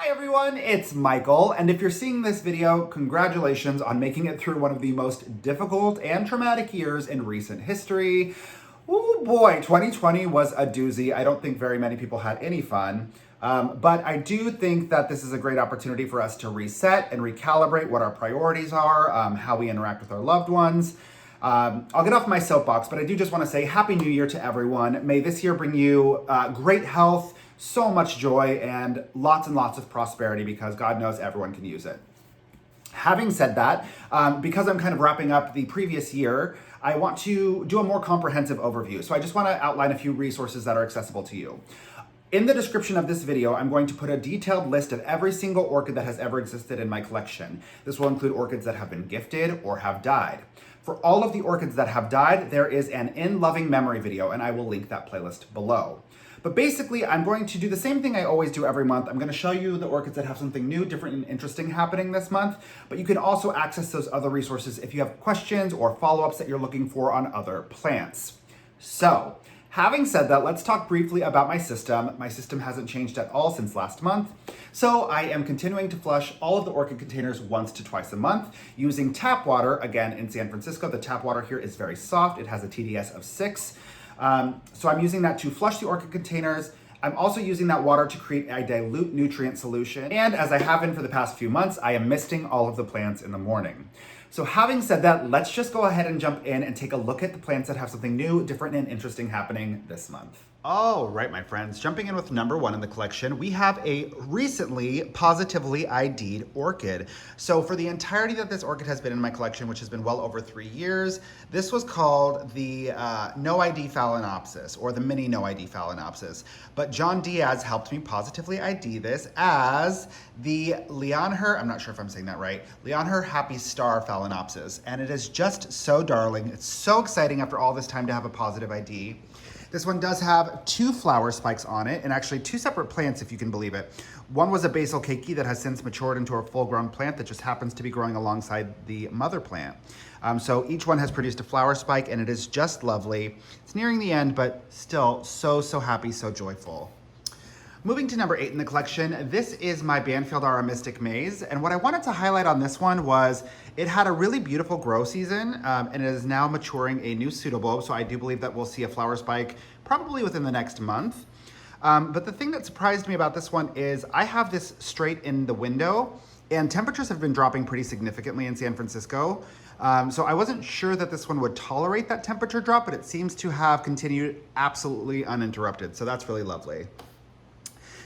Hi everyone, it's Michael, and if you're seeing this video, congratulations on making it through one of the most difficult and traumatic years in recent history. Oh boy, 2020 was a doozy. I don't think very many people had any fun, but I do think that this is a great opportunity for us to reset and recalibrate what our priorities are, how we interact with our loved ones. I'll get off my soapbox, but I do just want to say Happy New Year to everyone. May this year bring you great health, so much joy, and lots of prosperity, because God knows everyone can use it. Having said that, because I'm kind of wrapping up the previous year, I want to do a more comprehensive overview. So I just want to outline a few resources that are accessible to you. In the description of this video, I'm going to put a detailed list of every single orchid that has ever existed in my collection. This will include orchids that have been gifted or have died. For all of the orchids that have died, there is an In Loving Memory video, and I will link that playlist below. But basically, I'm going to do the same thing I always do every month. I'm going to show you the orchids that have something new, different, and interesting happening this month. But you can also access those other resources if you have questions or follow-ups that you're looking for on other plants. So, having said that, let's talk briefly about my system. My system hasn't changed at all since last month. So I am continuing to flush all of the orchid containers once to twice a month using tap water. Again, in San Francisco, the tap water here is very soft. It has a TDS of 6. So I'm using that to flush the orchid containers. I'm also using that water to create a dilute nutrient solution. And as I have been for the past few months, I am misting all of the plants in the morning. So having said that, let's just go ahead and jump in and take a look at the plants that have something new, different, and interesting happening this month. All right, my friends, jumping in with number 1 in the collection, we have a recently positively ID'd orchid. So for the entirety that this orchid has been in my collection, which has been well over 3 years, this was called the No ID Phalaenopsis, or the mini No ID Phalaenopsis. But John Diaz helped me positively ID this as the Lianher, I'm not sure if I'm saying that right, Lianher Happy Star Phalaenopsis. And it is just so darling. It's so exciting after all this time to have a positive ID. This one does have 2 flower spikes on it, and actually 2 separate plants, if you can believe it. One was a basal keiki that has since matured into a full-grown plant that just happens to be growing alongside the mother plant. So each one has produced a flower spike, and it is just lovely. It's nearing the end, but still so happy, so joyful. Moving to number 8 in the collection, this is my Banfieldara Mystic Maze, and what I wanted to highlight on this one was it had a really beautiful grow season, and it is now maturing a new pseudobulb, so I do believe that we'll see a flower spike probably within the next month. But the thing that surprised me about this one is I have this straight in the window, and temperatures have been dropping pretty significantly in San Francisco. So I wasn't sure that this one would tolerate that temperature drop, but it seems to have continued absolutely uninterrupted, so that's really lovely.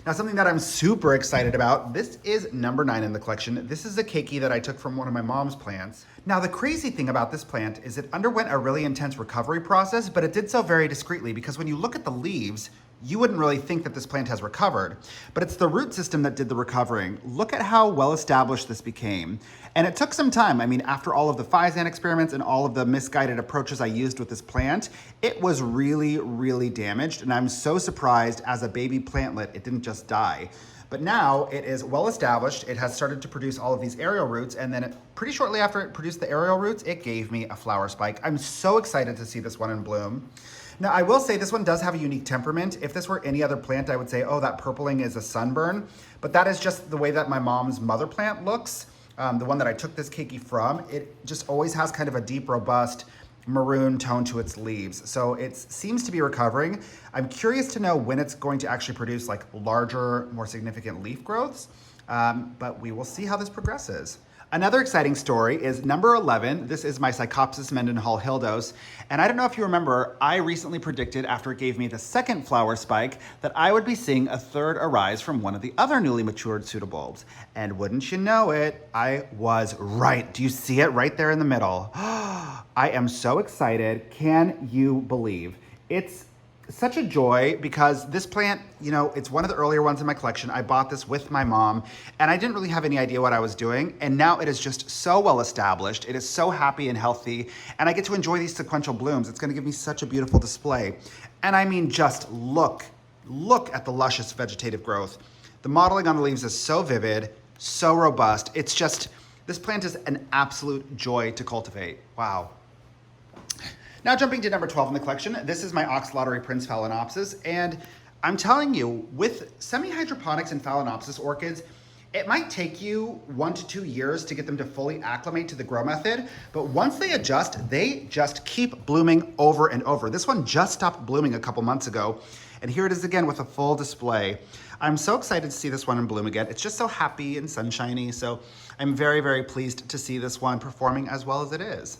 Now, something that I'm super excited about, this is number 9 in the collection. This is a keiki that I took from one of my mom's plants. Now, the crazy thing about this plant is it underwent a really intense recovery process, but it did so very discreetly, because when you look at the leaves, you wouldn't really think that this plant has recovered, but it's the root system that did the recovering. Look at how well established this became. And it took some time. I mean, after all of the Physan experiments and all of the misguided approaches I used with this plant, it was really damaged. And I'm so surprised as a baby plantlet, it didn't just die. But now it is well established. It has started to produce all of these aerial roots, and then pretty shortly after it produced the aerial roots, it gave me a flower spike. I'm so excited to see this one in bloom. Now, I will say this one does have a unique temperament. If this were any other plant, I would say, oh, that purpling is a sunburn. But that is just the way that my mom's mother plant looks. The one that I took this keiki from, it just always has kind of a deep, robust maroon tone to its leaves. So it seems to be recovering. I'm curious to know when it's going to actually produce like larger, more significant leaf growths. But we will see how this progresses. Another exciting story is number 11. This is my Cycopsis Mendenhall Hildos. And I don't know if you remember, I recently predicted after it gave me the second flower spike that I would be seeing a third arise from one of the other newly matured pseudobulbs. And wouldn't you know it, I was right. Do you see it right there in the middle? I am so excited. Can you believe? It's such a joy, because this plant, you know, it's one of the earlier ones in my collection. I bought this with my mom, and I didn't really have any idea what I was doing. And now it is just so well established. It is so happy and healthy, and I get to enjoy these sequential blooms. It's gonna give me such a beautiful display. And I mean, just look at the luscious vegetative growth. The modeling on the leaves is so vivid, so robust. It's just, this plant is an absolute joy to cultivate. Wow. Now jumping to number 12 in the collection, this is my Ox Lottery Prince Phalaenopsis, and I'm telling you, with semi-hydroponics and Phalaenopsis orchids, It might take you 1 to 2 years to get them to fully acclimate to the grow method, but once they adjust, they just keep blooming over and over. This one just stopped blooming a couple months ago, and here it is again with a full display. I'm so excited to see this one in bloom again. It's just so happy and sunshiny, so I'm very, very pleased to see this one performing as well as it is.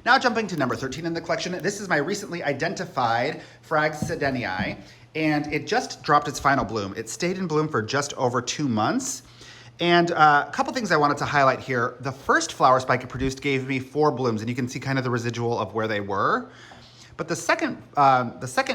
Now jumping to number 13 in the collection, this is my recently identified Fragecatenyi, and it just dropped its final bloom. It stayed in bloom for just over 2 months. And a couple things I wanted to highlight here. The first flower spike it produced gave me 4 blooms, and you can see kind of the residual of where they were. But the second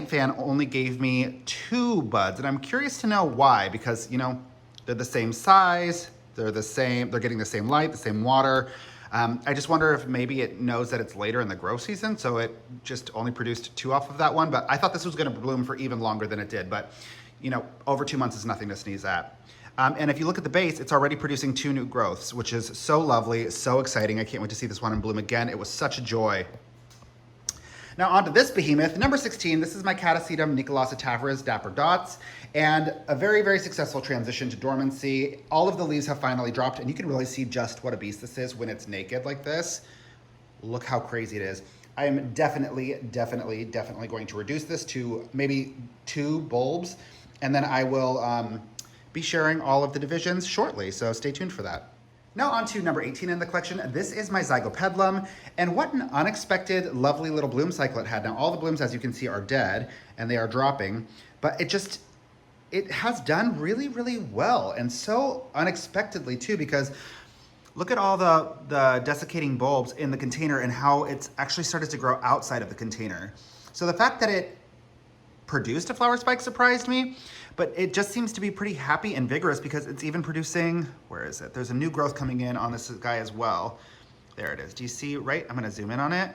fan only gave me 2 buds, and I'm curious to know why, because, you know, they're the same size, they're getting the same light, the same water. I just wonder if maybe it knows that it's later in the grow season, so it just only produced 2 off of that one. But I thought this was gonna bloom for even longer than it did. But, you know, over 2 months is nothing to sneeze at. And if you look at the base, it's already producing 2 new growths, which is so lovely, so exciting. I can't wait to see this one in bloom again. It was such a joy. Now onto this behemoth, number 16. This is my Catacetum, nicolas dapper dots, and a very, very successful transition to dormancy. All of the leaves have finally dropped, and you can really see just what a beast this is when it's naked like this. Look how crazy it is. I am definitely going to reduce this to maybe 2 bulbs, and then I will be sharing all of the divisions shortly, so stay tuned for that. Now on to number 18 in the collection. This is my Zygoplum, and what an unexpected, lovely little bloom cycle it had. Now all the blooms, as you can see, are dead, and they are dropping, but it has done really, really well, and so unexpectedly too, because look at all the desiccating bulbs in the container and how it's actually started to grow outside of the container. So the fact that it produced a flower spike surprised me, but it just seems to be pretty happy and vigorous because it's even producing, where is it? There's a new growth coming in on this guy as well. There it is. Do you see, right? I'm gonna zoom in on it.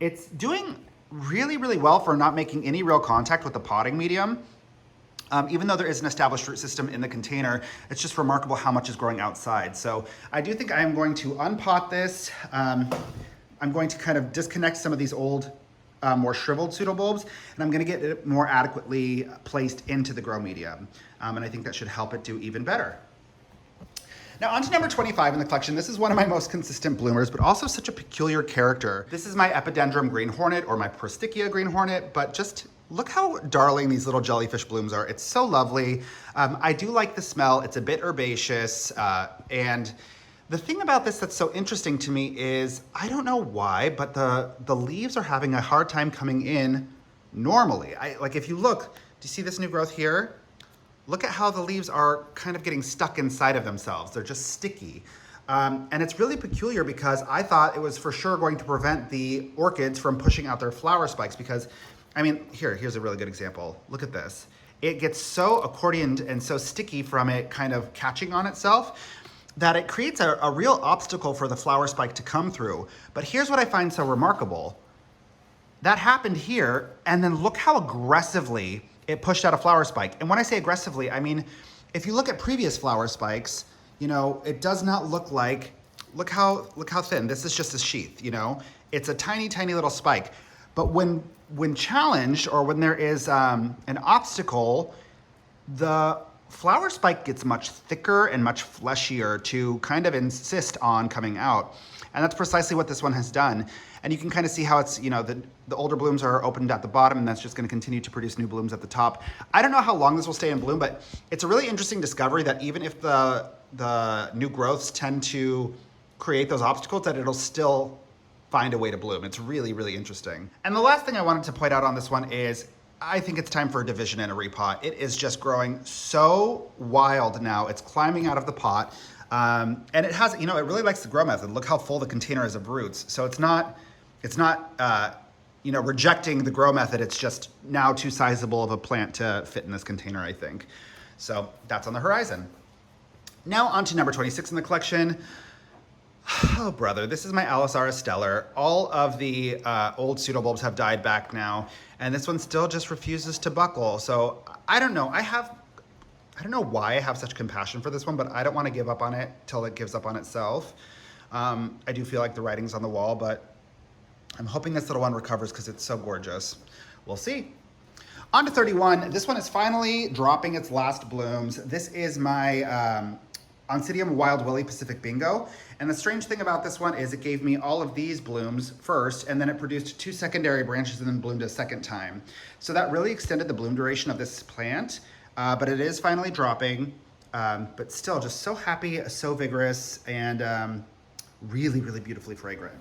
It's doing really, really well for not making any real contact with the potting medium. Even though there is an established root system in the container, it's just remarkable how much is growing outside. So I do think I am going to unpot this. I'm going to kind of disconnect some of these old, more shriveled pseudobulbs, and I'm gonna get it more adequately placed into the grow medium. And I think that should help it do even better. Now on to number 25 in the collection. This is one of my most consistent bloomers, but also such a peculiar character. This is my Epidendrum green hornet, or my Prosticea green hornet, but just look how darling these little jellyfish blooms are. It's so lovely. I do like the smell. It's a bit herbaceous, and the thing about this that's so interesting to me is, I don't know why, but the leaves are having a hard time coming in normally. Like if you look, do you see this new growth here? Look at how the leaves are kind of getting stuck inside of themselves. They're just sticky. And it's really peculiar because I thought it was for sure going to prevent the orchids from pushing out their flower spikes because, I mean, here's a really good example. Look at this. It gets so accordioned and so sticky from it kind of catching on itself that it creates a real obstacle for the flower spike to come through. But here's what I find so remarkable. That happened here, and then look how aggressively it pushed out a flower spike. And when I say aggressively, I mean, if you look at previous flower spikes, you know, it does not look like, look how thin. This is just a sheath, you know? It's a tiny, tiny little spike. But when challenged, or when there is an obstacle, the flower spike gets much thicker and much fleshier to kind of insist on coming out. And that's precisely what this one has done. And you can kind of see how it's, you know, the older blooms are opened at the bottom, and that's just going to continue to produce new blooms at the top. I don't know how long this will stay in bloom, but it's a really interesting discovery that even if the new growths tend to create those obstacles, that it'll still find a way to bloom. It's really, really interesting. And the last thing I wanted to point out on this one is, I think it's time for a division and a repot. It is just growing so wild now. It's climbing out of the pot. And it has, you know, it really likes the grow method. Look how full the container is of roots. So it's not, you know, rejecting the grow method. It's just now too sizable of a plant to fit in this container, I think. So that's on the horizon. Now on to number 26 in the collection. Oh, brother, this is my Aloha Stellar. All of the old pseudobulbs have died back now, and this one still just refuses to buckle. So I don't know. I don't know why I have such compassion for this one, but I don't want to give up on it till it gives up on itself. I do feel like the writing's on the wall, but I'm hoping this little one recovers because it's so gorgeous. We'll see. On to 31. This one is finally dropping its last blooms. This is my Oncidium Wild Willy Pacific Bingo. And the strange thing about this one is it gave me all of these blooms first, and then it produced 2 secondary branches and then bloomed a second time. So that really extended the bloom duration of this plant, but it is finally dropping. But still just so happy, so vigorous, and really, really beautifully fragrant.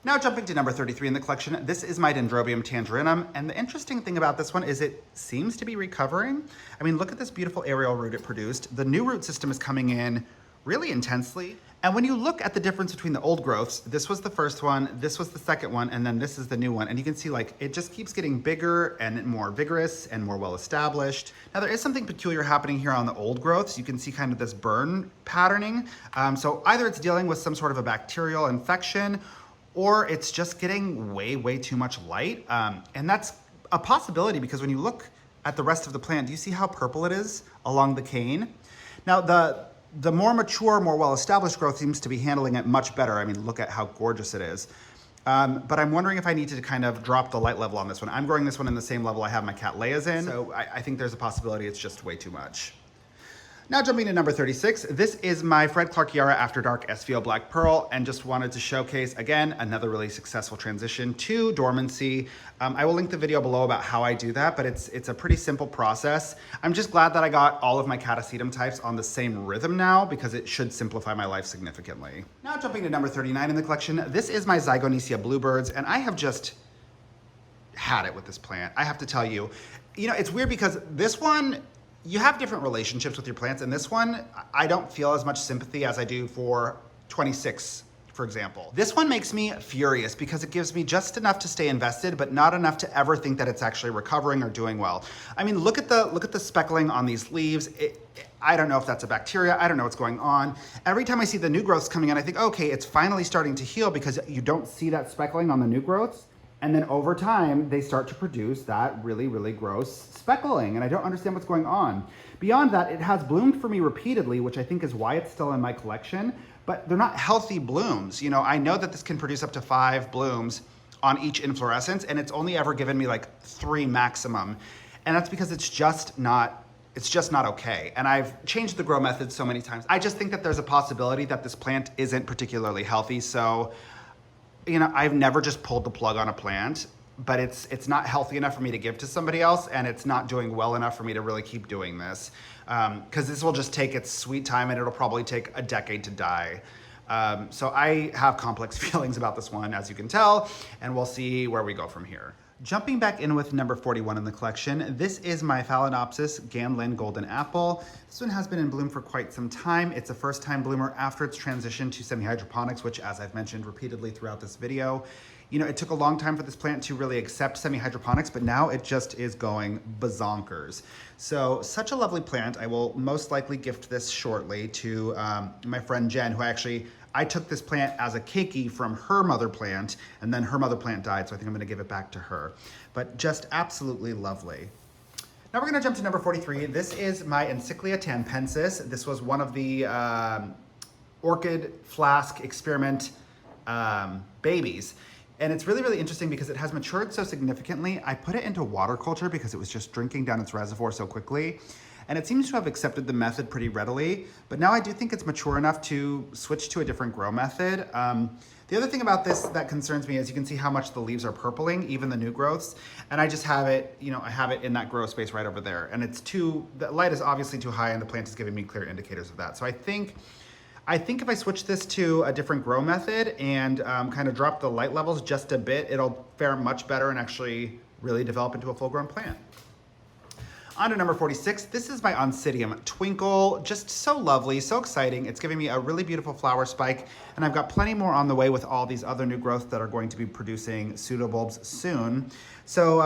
Now jumping to number 33 in the collection, this is my Dendrobium Tangerineum, and the interesting thing about this one is it seems to be recovering. I mean, look at this beautiful aerial root it produced. The new root system is coming in really intensely. And when you look at the difference between the old growths, this was the first one, this was the second one, and then this is the new one. And you can see like it just keeps getting bigger and more vigorous and more well established. Now there is something peculiar happening here on the old growths. You can see kind of this burn patterning. So either it's dealing with some sort of a bacterial infection, or it's just getting way, way too much light. And that's a possibility because when you look at the rest of the plant, do you see how purple it is along the cane? Now the more mature, more well-established growth seems to be handling it much better. I mean, look at how gorgeous it is. But I'm wondering if I need to kind of drop the light level on this one. I'm growing this one in the same level I have my Cattleyas in, so I think there's a possibility it's just way too much. Now jumping to number 36, this is my Fred Clark Yera After Dark SVO Black Pearl, and just wanted to showcase, again, another really successful transition to dormancy. I will link the video below about how I do that, but it's a pretty simple process. I'm just glad that I got all of my Catacetum types on the same rhythm now, because it should simplify my life significantly. Now jumping to number 39 in the collection, this is my Zygoplum bluebirds, and I have just had it with this plant. I have to tell you, it's weird because this one, you have different relationships with your plants, and this one, I don't feel as much sympathy as I do for 26, for example. This one makes me furious because it gives me just enough to stay invested, but not enough to ever think that it's actually recovering or doing well. I mean, look at the speckling on these leaves. I don't know if that's a bacteria. I don't know what's going on. Every time I see the new growths coming in, I think, okay, it's finally starting to heal because you don't see that speckling on the new growths. And then over time, they start to produce that really, really gross speckling, and I don't understand what's going on. Beyond that, it has bloomed for me repeatedly, which I think is why it's still in my collection, but they're not healthy blooms. I know that this can produce up to 5 blooms on each inflorescence, and it's only ever given me like 3 maximum. And that's because it's just not okay. And I've changed the grow method so many times. I just think that there's a possibility that this plant isn't particularly healthy, so I've never just pulled the plug on a plant, but it's not healthy enough for me to give to somebody else, and it's not doing well enough for me to really keep doing this, because this will just take its sweet time, and it'll probably take a decade to die. So I have complex feelings about this one, as you can tell, and we'll see where we go from here. Jumping back in with number 41 in the collection, this is my Phalaenopsis Ganlin Golden Apple. This one has been in bloom for quite some time. It's a first-time bloomer after its transition to semi-hydroponics, which, as I've mentioned repeatedly throughout this video, it took a long time for this plant to really accept semi-hydroponics, but now it just is going bazonkers. So, such a lovely plant. I will most likely gift this shortly to my friend Jen, who I took this plant as a keiki from her mother plant, and then her mother plant died, so I think I'm gonna give it back to her. But just absolutely lovely. Now we're gonna jump to number 43. This is my Encyclia tampensis. This was one of the Orchid flask experiment babies. And it's really, really interesting because it has matured so significantly. I put it into water culture because it was just drinking down its reservoir so quickly. And it seems to have accepted the method pretty readily, but now I do think it's mature enough to switch to a different grow method. The other thing about this that concerns me is you can see how much the leaves are purpling, even the new growths. And I just have it, I have it in that grow space right over there. And the light is obviously too high and the plant is giving me clear indicators of that. So I think if I switch this to a different grow method and kind of drop the light levels just a bit, it'll fare much better and actually really develop into a full-grown plant. On to number 46, this is my Oncidium Twinkle. Just so lovely, so exciting. It's giving me a really beautiful flower spike, and I've got plenty more on the way with all these other new growths that are going to be producing pseudobulbs soon. So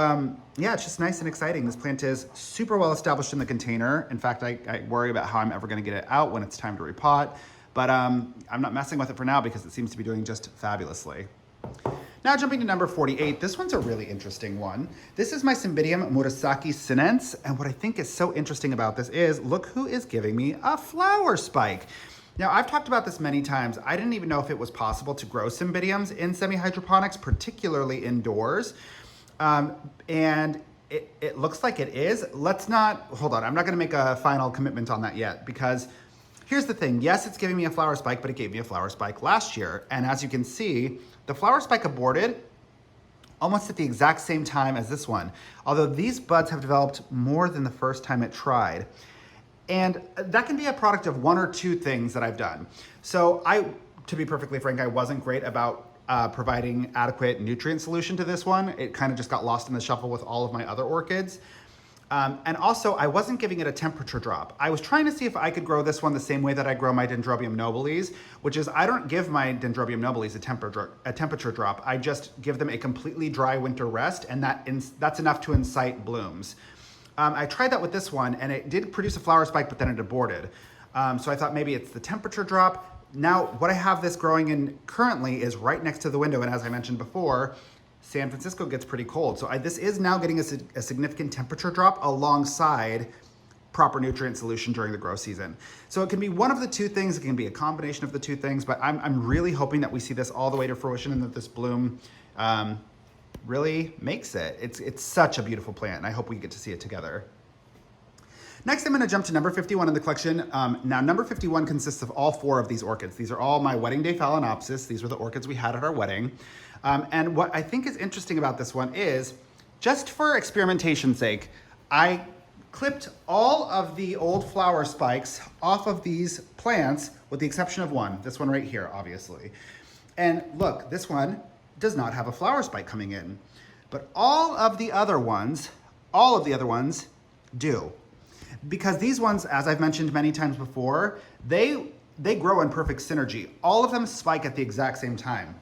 yeah, it's just nice and exciting. This plant is super well established in the container. In fact, I worry about how I'm ever gonna get it out when it's time to repot, but I'm not messing with it for now because it seems to be doing just fabulously. Now jumping to number 48, this one's a really interesting one. This is my Cymbidium Murasaki sinense, and what I think is so interesting about this is, look who is giving me a flower spike. Now, I've talked about this many times. I didn't even know if it was possible to grow Cymbidiums in semi-hydroponics, particularly indoors. And it looks like it is. Let's not, hold on, I'm not gonna make a final commitment on that yet, because here's the thing. Yes, it's giving me a flower spike, but it gave me a flower spike last year. And as you can see, the flower spike aborted almost at the exact same time as this one. Although these buds have developed more than the first time it tried. And that can be a product of one or two things that I've done. So to be perfectly frank, I wasn't great about providing adequate nutrient solution to this one. It kind of just got lost in the shuffle with all of my other orchids. And also, I wasn't giving it a temperature drop. I was trying to see if I could grow this one the same way that I grow my Dendrobium nobiles, which is I don't give my Dendrobium nobiles a temperature drop. I just give them a completely dry winter rest, and that's enough to incite blooms. I tried that with this one, and it did produce a flower spike, but then it aborted. So I thought maybe it's the temperature drop. Now, what I have this growing in currently is right next to the window, and as I mentioned before, San Francisco gets pretty cold. So this is now getting a significant temperature drop alongside proper nutrient solution during the growth season. So it can be one of the two things, it can be a combination of the two things, but I'm really hoping that we see this all the way to fruition and that this bloom really makes it. It's such a beautiful plant, and I hope we get to see it together. Next, I'm going to jump to number 51 in the collection. Now, number 51 consists of all four of these orchids. These are all my wedding day Phalaenopsis. These were the orchids we had at our wedding. And what I think is interesting about this one is, just for experimentation's sake, I clipped all of the old flower spikes off of these plants, with the exception of one. This one right here, obviously. And look, this one does not have a flower spike coming in. But all of the other ones do. Because these ones, as I've mentioned many times before, they grow in perfect synergy. All of them spike at the exact same time.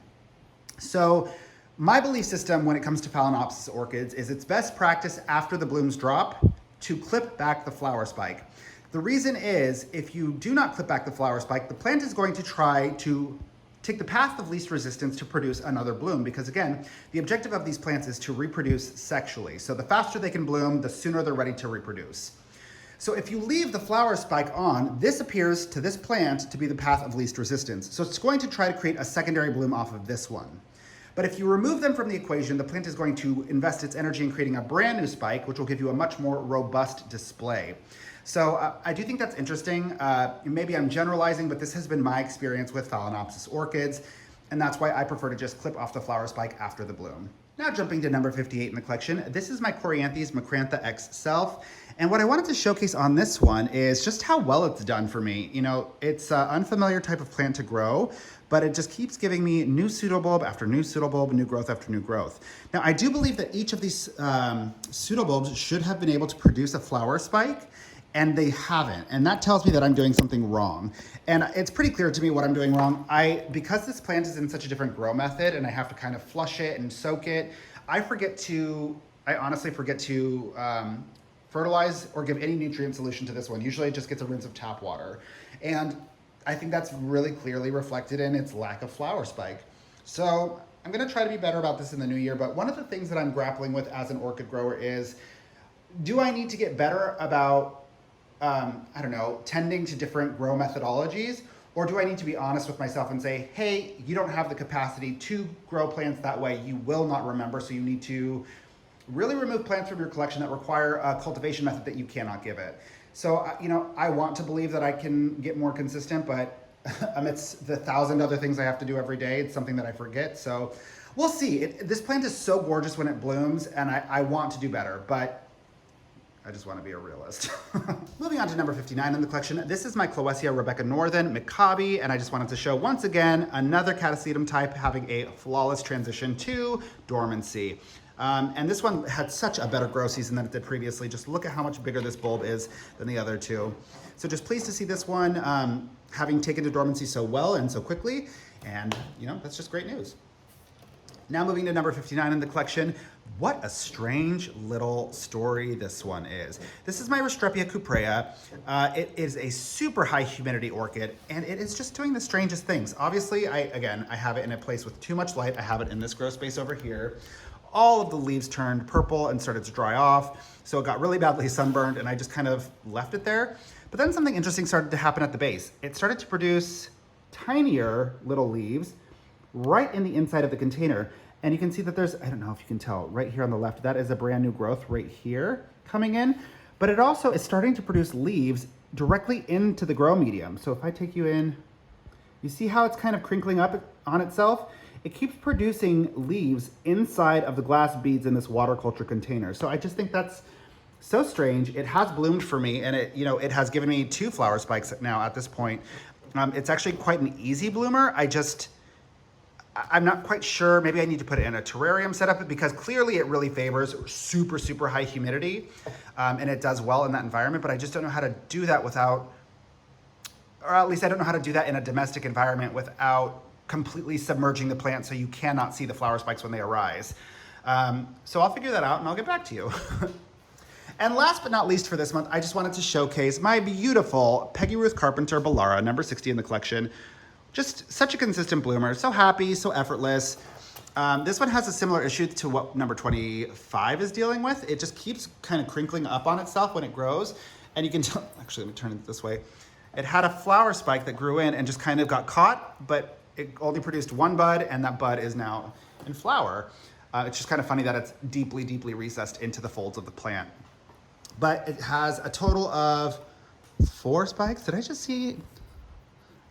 So my belief system when it comes to Phalaenopsis orchids is it's best practice after the blooms drop to clip back the flower spike. The reason is, if you do not clip back the flower spike, the plant is going to try to take the path of least resistance to produce another bloom, because again, the objective of these plants is to reproduce sexually. So the faster they can bloom, the sooner they're ready to reproduce. So if you leave the flower spike on, this appears to this plant to be the path of least resistance. So it's going to try to create a secondary bloom off of this one. But if you remove them from the equation, the plant is going to invest its energy in creating a brand new spike, which will give you a much more robust display. So I do think that's interesting. Maybe I'm generalizing, but this has been my experience with Phalaenopsis orchids, and that's why I prefer to just clip off the flower spike after the bloom. Now jumping to number 58 in the collection, this is my Coryanthes Macrantha X Self. And what I wanted to showcase on this one is just how well it's done for me. You know, it's an unfamiliar type of plant to grow, but it just keeps giving me new pseudobulb after new pseudobulb, new growth after new growth. Now, I do believe that each of these pseudobulbs should have been able to produce a flower spike, and they haven't. And that tells me that I'm doing something wrong. And it's pretty clear to me what I'm doing wrong. Because this plant is in such a different grow method and I have to kind of flush it and soak it, I honestly forget to fertilize or give any nutrient solution to this one. Usually it just gets a rinse of tap water. And I think that's really clearly reflected in its lack of flower spike. So I'm gonna try to be better about this in the new year, but one of the things that I'm grappling with as an orchid grower is, do I need to get better about tending to different grow methodologies? Or do I need to be honest with myself and say, hey, you don't have the capacity to grow plants that way. You will not remember, so you need to really remove plants from your collection that require a cultivation method that you cannot give it. So, I want to believe that I can get more consistent, but amidst the 1,000 other things I have to do every day, it's something that I forget. So we'll see. This plant is so gorgeous when it blooms, and I want to do better, but I just want to be a realist. Moving on to number 59 in the collection. This is my Cloesia Rebecca Northern Maccabi, and I just wanted to show once again another Catacetum type having a flawless transition to dormancy. And this one had such a better grow season than it did previously. Just look at how much bigger this bulb is than the other two. So just pleased to see this one having taken to dormancy so well and so quickly. And that's just great news. Now moving to number 59 in the collection. What a strange little story this one is. This is my Restrepia cuprea. It is a super high humidity orchid, and it is just doing the strangest things. Obviously, I have it in a place with too much light. I have it in this grow space over here. All of the leaves turned purple and started to dry off, so it got really badly sunburned, and I just kind of left it there. But then something interesting started to happen at the base. It started to produce tinier little leaves right in the inside of the container. And you can see that there's, I don't know if you can tell, right here on the left, that is a brand new growth right here coming in. But it also is starting to produce leaves directly into the grow medium. So if I take you in, you see how it's kind of crinkling up on itself? It keeps producing leaves inside of the glass beads in this water culture container. So I just think that's so strange. It has bloomed for me, and it has given me 2 flower spikes now at this point. It's actually quite an easy bloomer. I'm not quite sure. Maybe I need to put it in a terrarium setup because clearly it really favors super, super high humidity, and it does well in that environment, but I just don't know how to do that without, or at least I don't know how to do that in a domestic environment without completely submerging the plant so you cannot see the flower spikes when they arise. So I'll figure that out and I'll get back to you. And last but not least for this month, I just wanted to showcase my beautiful Peggy Ruth Carpenter Bellara, number 60 in the collection. Just such a consistent bloomer, so happy, so effortless. This one has a similar issue to what number 25 is dealing with. It just keeps kind of crinkling up on itself when it grows. And you can tell, actually let me turn it this way. It had a flower spike that grew in and just kind of got caught, but it only produced 1 bud, and that bud is now in flower. It's just kind of funny that it's deeply, deeply recessed into the folds of the plant. But it has a total of 4 spikes. Did I just see?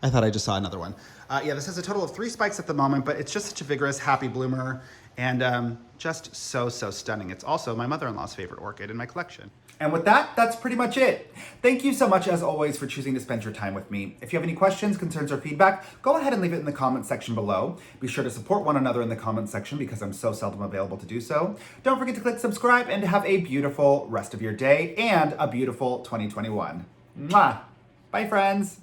I thought I just saw another one. Yeah, this has a total of 3 spikes at the moment, but it's just such a vigorous, happy bloomer, and just so, so stunning. It's also my mother-in-law's favorite orchid in my collection. And with that, that's pretty much it. Thank you so much, as always, for choosing to spend your time with me. If you have any questions, concerns, or feedback, go ahead and leave it in the comments section below. Be sure to support one another in the comments section because I'm so seldom available to do so. Don't forget to click subscribe and have a beautiful rest of your day and a beautiful 2021. Mwah! Bye, friends.